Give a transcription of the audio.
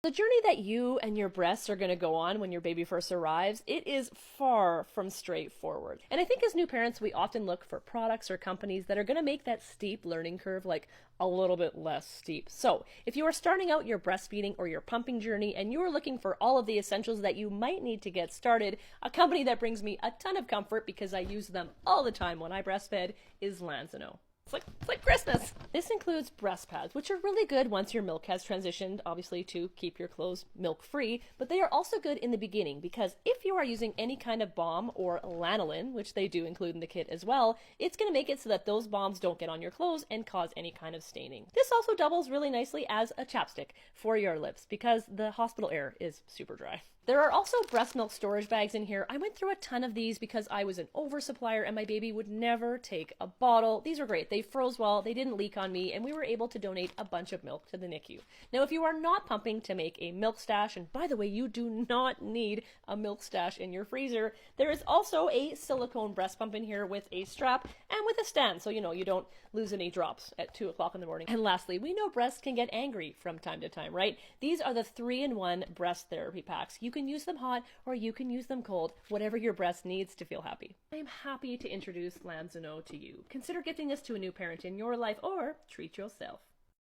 The journey that you and your breasts are going to go on when your baby first arrives, it is far from straightforward. And I think as new parents, we often look for products or companies that are going to make that steep learning curve like a little bit less steep. So if you are starting out your breastfeeding or your pumping journey and you are looking for all of the essentials that you might need to get started, a company that brings me a ton of comfort because I use them all the time when I breastfed is Lanzano. It's like Christmas. This includes breast pads, which are really good once your milk has transitioned, obviously, to keep your clothes milk free. But they are also good in the beginning because if you are using any kind of balm or lanolin, which they do include in the kit as well, it's going to make it so that those balms don't get on your clothes and cause any kind of staining. This also doubles really nicely as a chapstick for your lips because the hospital air is super dry. There are also breast milk storage bags in here. I went through a ton of these because I was an oversupplier and my baby would never take a bottle. These are great. They froze well, they didn't leak on me, and we were able to donate a bunch of milk to the NICU. Now, if you are not pumping to make a milk stash, and by the way, you do not need a milk stash in your freezer, there is also a silicone breast pump in here with a strap and with a stand, so you don't lose any drops at 2 o'clock in the morning. And lastly, we know breasts can get angry from time to time, right? These are the 3-in-1 breast therapy packs. You can use them hot or you can use them cold, whatever your breast needs to feel happy. I am happy to introduce Lanzano to you. Consider gifting this to a new parent in your life or treat yourself.